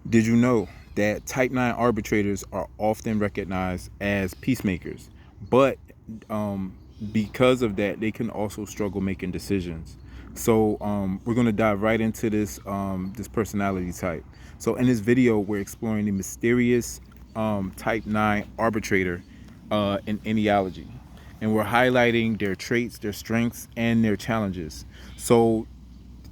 Did you know that type 9 arbitrators are often recognized as peacemakers, but because of that, they can also struggle making decisions. So we're going to dive right into this personality type. So in this video, we're exploring the mysterious type 9 arbitrator in Ennealogy, and we're highlighting their traits, their strengths, and their challenges. So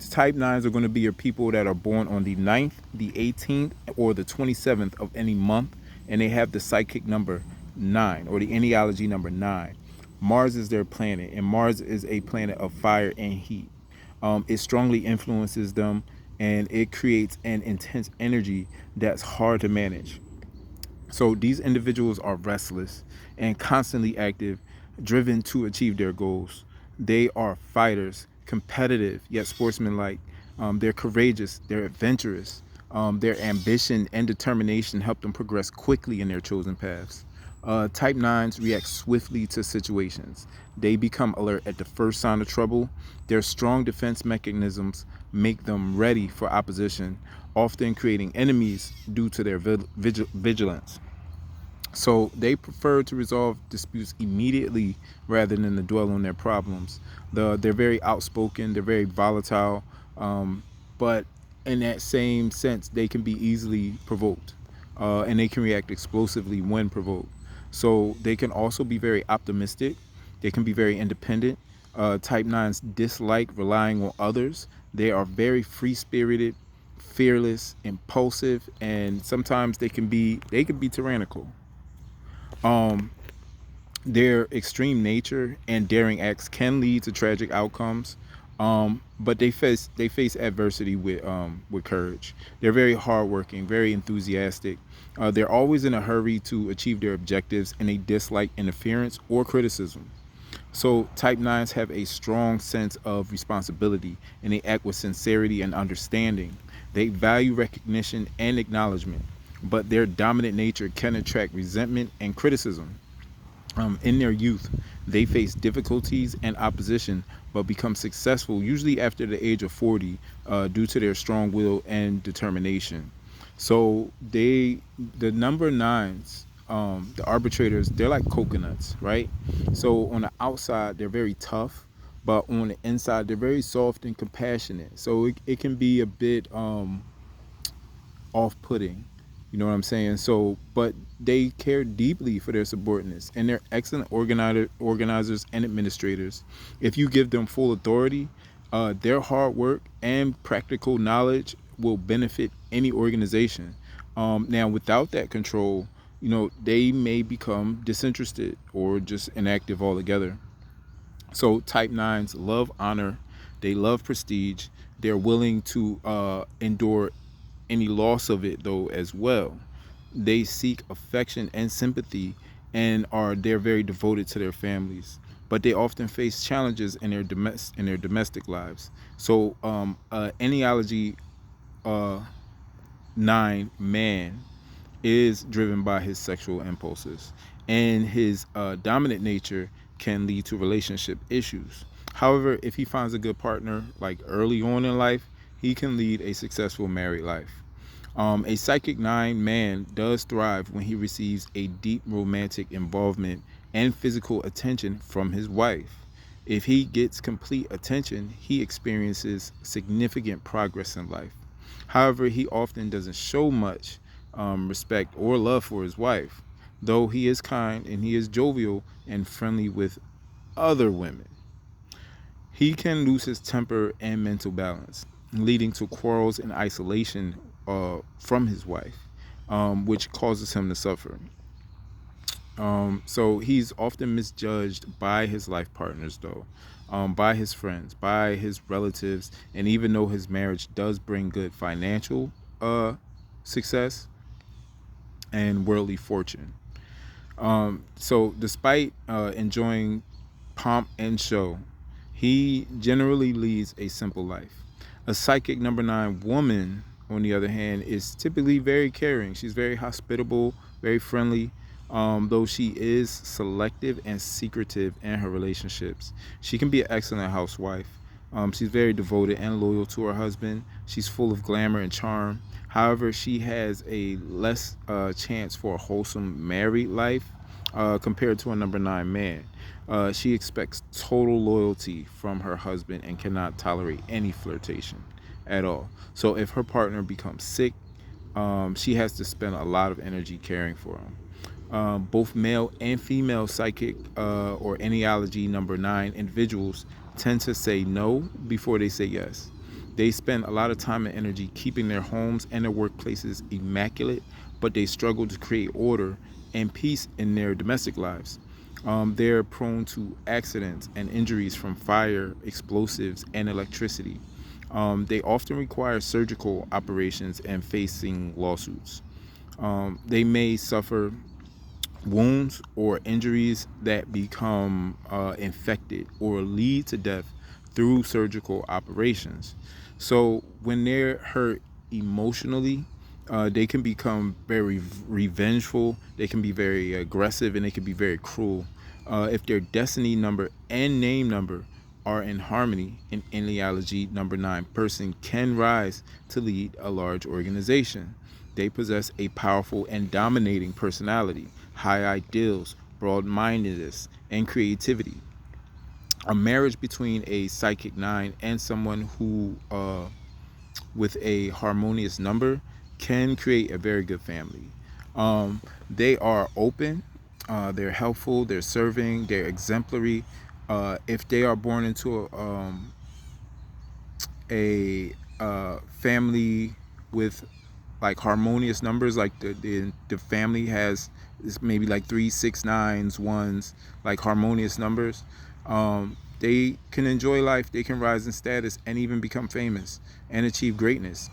type 9s are going to be your people that are born on the 9th, the 18th, or the 27th of any month, and they have the psychic number 9 or the Ennealogy number 9. Mars is their planet, and Mars is a planet of fire and heat. It strongly influences them, and it creates an intense energy that's hard to manage. So these individuals are restless and constantly active, driven to achieve their goals. They are fighters, competitive yet sportsmanlike. They're courageous, they're adventurous. Their ambition and determination help them progress quickly in their chosen paths. Type 9s react swiftly to situations. They become alert at the first sign of trouble. Their strong defense mechanisms make them ready for opposition, often creating enemies due to their vigilance. So they prefer to resolve disputes immediately rather than to dwell on their problems. They're very outspoken, they're very volatile, but in that same sense, they can be easily provoked, and they can react explosively when provoked. So they can also be very optimistic. They can be very independent. Type 9s dislike relying on others. They are very free spirited, fearless, impulsive, and sometimes they can be tyrannical. Um, their extreme nature and daring acts can lead to tragic outcomes, but they face adversity with courage. They're very hardworking, very enthusiastic. They're always in a hurry to achieve their objectives, and they dislike interference or criticism. So type 9s have a strong sense of responsibility, and they act with sincerity and understanding. They value recognition and acknowledgement, but their dominant nature can attract resentment and criticism. In their youth, they face difficulties and opposition, but become successful usually after the age of 40, due to their strong will and determination. So the number nines, the arbitrators, they're like coconuts, right? So on the outside, they're very tough, but on the inside, they're very soft and compassionate. So it can be a bit off-putting. You know what I'm saying? So, but they care deeply for their subordinates, and they're excellent organizers and administrators. If you give them full authority, their hard work and practical knowledge will benefit any organization. Now, without that control, they may become disinterested or just inactive altogether. So, type nines love honor, they love prestige, they're willing to endure any loss of it though as well. They seek affection and sympathy, and they're very devoted to their families. But they often face challenges in their domestic lives. So Ennealogy uh 9 man is driven by his sexual impulses, and his dominant nature can lead to relationship issues. However, if he finds a good partner like early on in life, he can lead a successful married life. A psychic 9 man does thrive when he receives a deep romantic involvement and physical attention from his wife. If he gets complete attention, he experiences significant progress in life. However, he often doesn't show much respect or love for his wife, though he is kind and he is jovial and friendly with other women. He can lose his temper and mental balance, leading to quarrels and isolation from his wife, which causes him to suffer. So he's often misjudged by his life partners, though, by his friends, by his relatives, and even though his marriage does bring good financial success and worldly fortune. So despite enjoying pomp and show, he generally leads a simple life. A psychic number 9 woman, on the other hand, is typically very caring. She's very hospitable, very friendly, though she is selective and secretive in her relationships. She can be an excellent housewife. She's very devoted and loyal to her husband. She's full of glamour and charm. However, she has a less chance for a wholesome married life compared to a number nine man. She expects total loyalty from her husband and cannot tolerate any flirtation at all. So if her partner becomes sick, she has to spend a lot of energy caring for him. Both male and female psychic or ennealogy number nine individuals tend to say no before they say yes. They spend a lot of time and energy keeping their homes and their workplaces immaculate, but they struggle to create order and peace in their domestic lives. They're prone to accidents and injuries from fire, explosives, and electricity. They often require surgical operations and facing lawsuits. They may suffer wounds or injuries that become infected or lead to death through surgical operations. So when they're hurt emotionally, they can become very revengeful, they can be very aggressive, and they can be very cruel. If their destiny number and name number are in harmony, an ennealogy number nine person can rise to lead a large organization. They possess a powerful and dominating personality, high ideals, broad mindedness, and creativity. A marriage between a psychic nine and someone who with a harmonious number can create a very good family. They are open, they're helpful, they're serving, they're exemplary. If they are born into a family with like harmonious numbers, like the family has maybe like 3 6 9s 1s, like harmonious numbers, they can enjoy life, they can rise in status and even become famous and achieve greatness.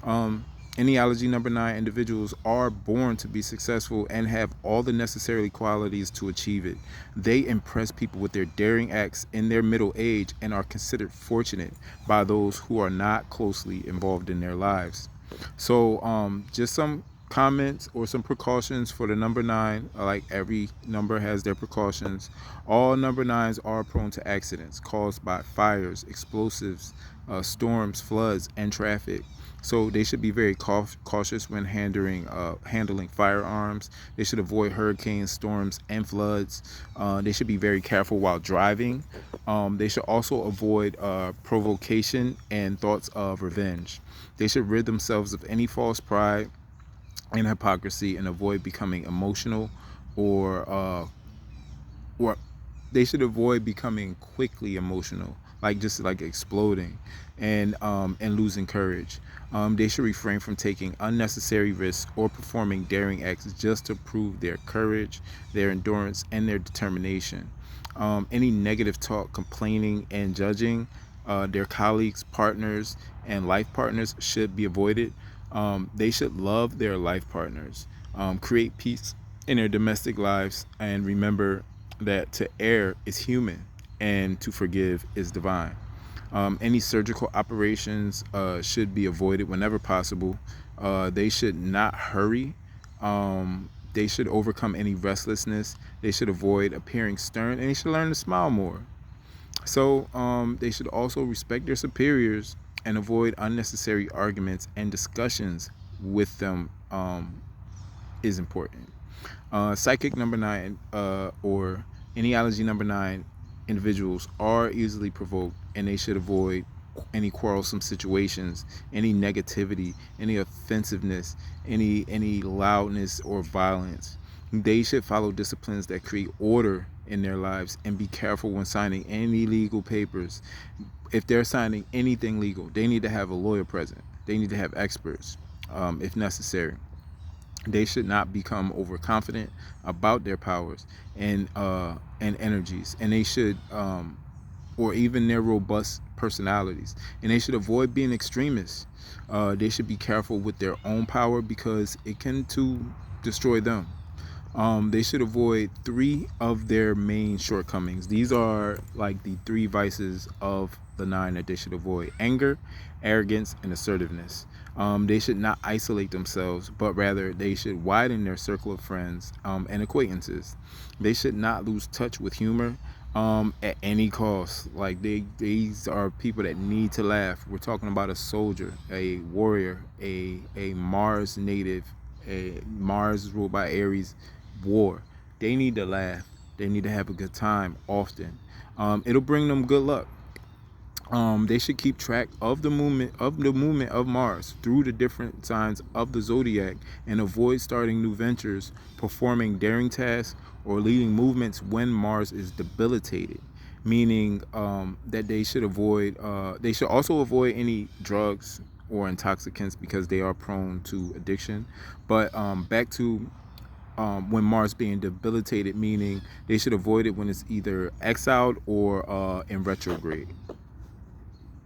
Ennealogy number nine individuals are born to be successful and have all the necessary qualities to achieve it. They impress people with their daring acts in their middle age and are considered fortunate by those who are not closely involved in their lives. So just some comments or some precautions for the number nine. Like every number has their precautions. All number nines are prone to accidents caused by fires, explosives, storms, floods, and traffic. So they should be very cautious when handling firearms. They should avoid hurricanes, storms, and floods. They should be very careful while driving. They should also avoid provocation and thoughts of revenge. They should rid themselves of any false pride and hypocrisy and avoid becoming emotional or they should avoid becoming quickly emotional, like just like exploding and losing courage. They should refrain from taking unnecessary risks or performing daring acts just to prove their courage, their endurance, and their determination. Any negative talk, complaining, and judging their colleagues, partners, and life partners should be avoided. They should love their life partners, create peace in their domestic lives, and remember that to err is human and to forgive is divine. Any surgical operations should be avoided whenever possible. They should not hurry. They should overcome any restlessness. They should avoid appearing stern, and they should learn to smile more. So they should also respect their superiors and avoid unnecessary arguments and discussions with them is important. Psychic number nine or ennealogy number nine individuals are easily provoked, and they should avoid any quarrelsome situations, any negativity, any offensiveness, any loudness or violence. They should follow disciplines that create order in their lives and be careful when signing any legal papers. If they're signing anything legal, they need to have a lawyer present. They need to have experts if necessary. They should not become overconfident about their powers and energies, and they should or even their robust personalities. And they should avoid being extremists. They should be careful with their own power because it can too destroy them. They should avoid three of their main shortcomings. These are like the three vices of the nine that they should avoid: anger, arrogance, and assertiveness. They should not isolate themselves, but rather they should widen their circle of friends and acquaintances. They should not lose touch with humor. At any cost. Like these are people that need to laugh. We're talking about a soldier, a warrior, a Mars native, a Mars ruled by Aries war. They need to laugh. They need to have a good time often. It'll bring them good luck. They should keep track of the movement of Mars through the different signs of the zodiac and avoid starting new ventures, performing daring tasks, or leading movements when Mars is debilitated. Meaning that they should avoid. They should also avoid any drugs or intoxicants because they are prone to addiction. But back to when Mars being debilitated, meaning they should avoid it when it's either exiled or in retrograde.